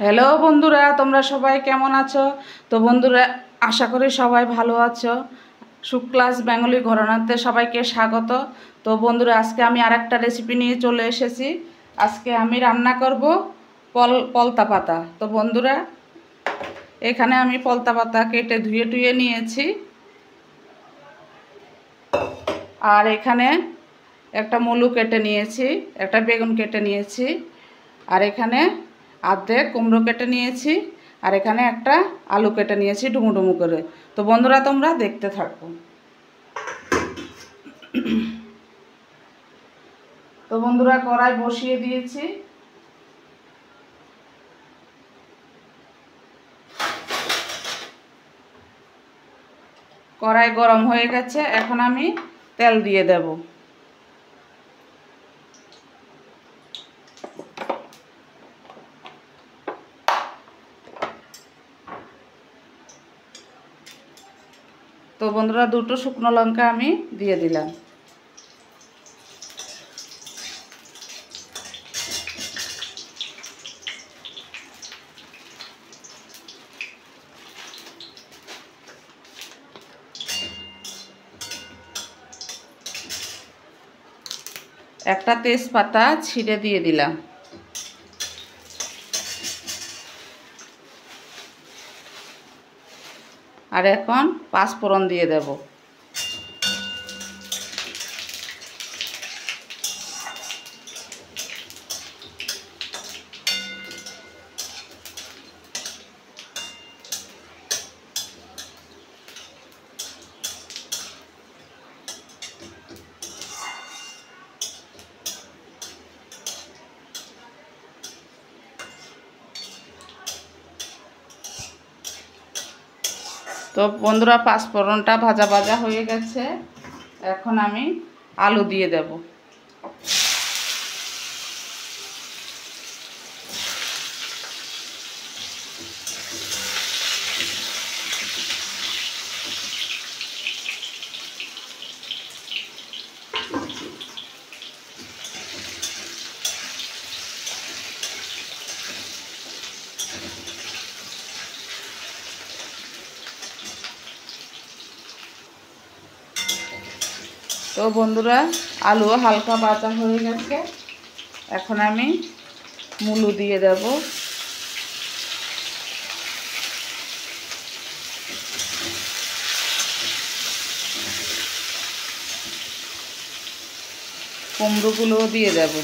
Hello বন্ধুরা, তোমরা সবাই কেমন আছো? তো বন্ধুরা, আশা করি সবাই ভালো আছো। শুক্লাস বেঙ্গলি ঘরানাতে সবাইকে স্বাগত। তো বন্ধুরা, আজকে আমি আরেকটা রেসিপি নিয়ে চলে এসেছি। আজকে আমি রান্না করব পলতা পাতা। তো বন্ধুরা, এখানে আমি পলতা পাতা কেটে ধুয়ে টুয়ে নিয়েছি। আর এখানে একটা মুলো কেটে নিয়েছি, একটা বেগুন কেটে নিয়েছি, আর এখানে আর্ধেক কুমড়ো কেটে নিয়েছি, আর এখানে একটা আলু কেটে নিয়েছি ডুমু ডুমু করে। তো বন্ধুরা, তোমরা দেখতে থাকো। তো বন্ধুরা, কড়াই বসিয়ে দিয়েছি। কড়াই গরম হয়ে গেছে, এখন আমি তেল দিয়ে দেব। তো বন্ধুরা, দুটো শুকনো লঙ্কা আমি দিয়ে দিলাম। একটা তেজপাতা ছিঁড়ে দিয়ে দিলাম। আর এখন পাঁচফোড়ন দিয়ে দেব। তো বন্ধুরা, পাঁচফোড়নটা ভাজা ভাজা হয়ে গেছে, এখন আমি আলু দিয়ে দেব। তো বন্ধুরা, আলু হালকা ভাজা হয়ে গেছে, এখন আমি মুলো দিয়ে দেব। কুমড়োগুলোও দিয়ে দেব।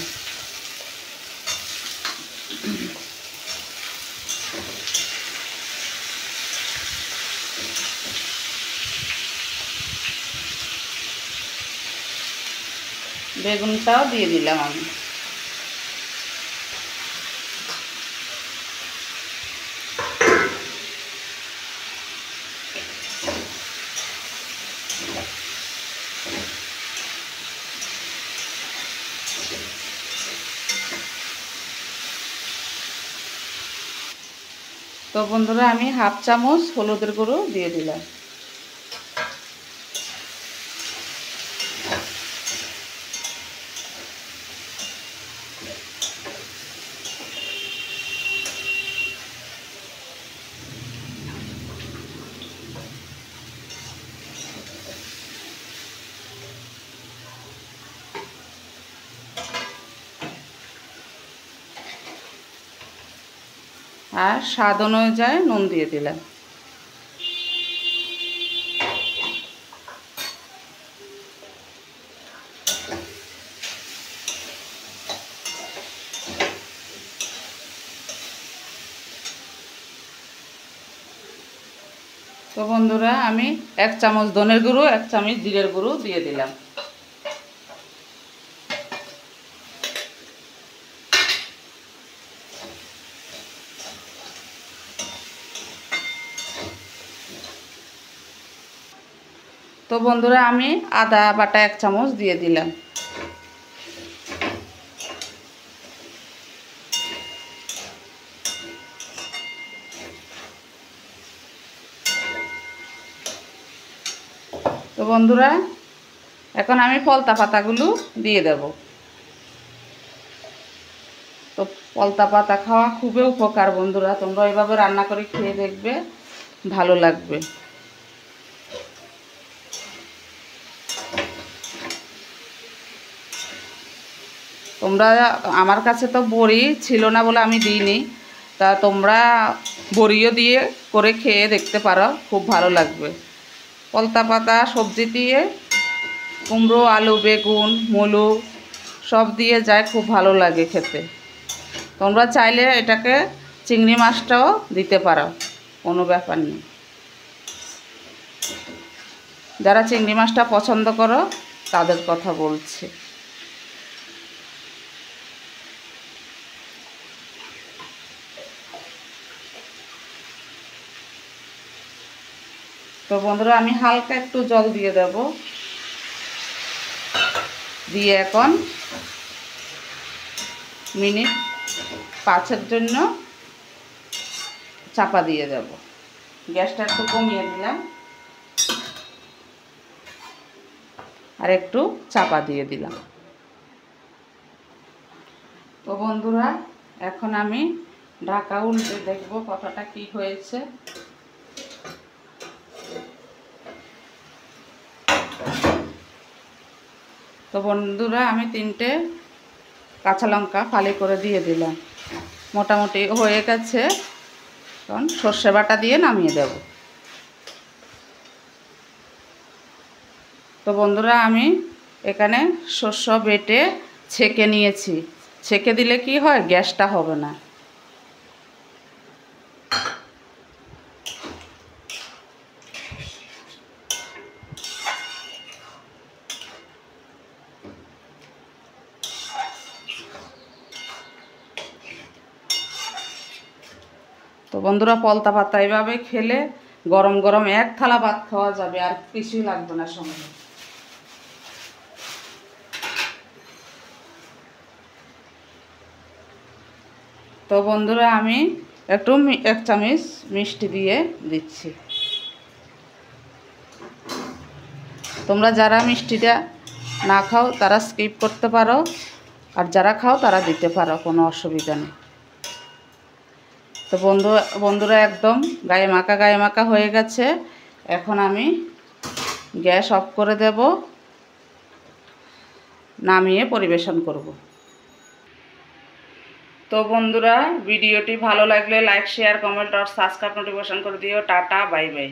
বেগুনটাও দিয়ে দিলাম আমি। তো বন্ধুরা, আমি হাফ চামচ হলুদের গুঁড়ো দিয়ে দিলাম। আর স্বাদ অনুযায়ী নুন দিয়ে দিলাম। তো বন্ধুরা, আমি 1 চামচ ধনের গুঁড়ো, 1 চামচ জিরের গুঁড়ো দিয়ে দিলাম। তো বন্ধুরা, আমি আদা বাটা 1 চামচ দিয়ে দিলাম। তো বন্ধুরা, এখন আমি পলতা পাতাগুলো দিয়ে দেব। তো পলতা পাতা খাওয়া খুবই উপকার বন্ধুরা, তোমরা এভাবে রান্না করে খেয়ে দেখবে, ভালো লাগবে। তোমরা, আমার কাছে তো বড়ি ছিল না বলে আমি দিইনি, তা তোমরা বড়িও দিয়ে করে খেয়ে দেখতে পারো, খুব ভালো লাগবে। পলতা পাতা সবজি দিয়ে কুমড়ো, আলু, বেগুন, মূলো সব দিয়ে যায়, খুব ভালো লাগে খেতে। তোমরা চাইলে এটাকে চিংড়ি মাছটাও দিতে পারো, কোনো ব্যাপার নেই। যারা চিংড়ি মাছটা পছন্দ করো তাদের কথা বলছি। তো বন্ধুরা আমি হালকা একটু জল দিয়ে দেব, দিয়ে এখন মিনিট 5-এর জন্য চাপা দিয়ে দেব। গ্যাসটা একটু কমিয়ে দিলাম আর একটু চাপা দিয়ে দিলাম। তো বন্ধুরা এখন আমি ঢাকা উল্টে দেখব কতটা কি হয়েছে। তো বন্ধুরা আমি 3টে কাঁচা লঙ্কা ফালি করে দিয়ে দিলাম, মোটামুটি হয়ে গেছে। এখন সর্ষে বাটা দিয়ে নামিয়ে দেব। তো বন্ধুরা আমি এখানে শস্য বেটে ছেঁকে নিয়েছি, ছেঁকে দিলে কি হয়, গ্যাসটা হবে না। তো বন্ধুরা পলতা পাতা এভাবে খেলে গরম গরম 1 থালা ভাত খাওয়া যাবে, আর কিছুই লাগবে না সঙ্গে। তো বন্ধুরা আমি একটু 1 চামচ মিষ্টি দিয়ে দিচ্ছি। তোমরা যারা মিষ্টিটা না খাও তারা স্কিপ করতে পারো, আর যারা খাও তারা দিতে পারো, কোনো অসুবিধা নেই। তো বন্ধুরা একদম গায়ে মাখা হয়ে গেছে। এখন আমি গ্যাস অফ করে দেব, নামিয়ে পরিবেশন করব। তো বন্ধুরা ভিডিওটি ভালো লাগলে লাইক, শেয়ার, কমেন্ট আর সাবস্ক্রাইব, নোটিফিকেশন করে দিও। Tata, bye bye.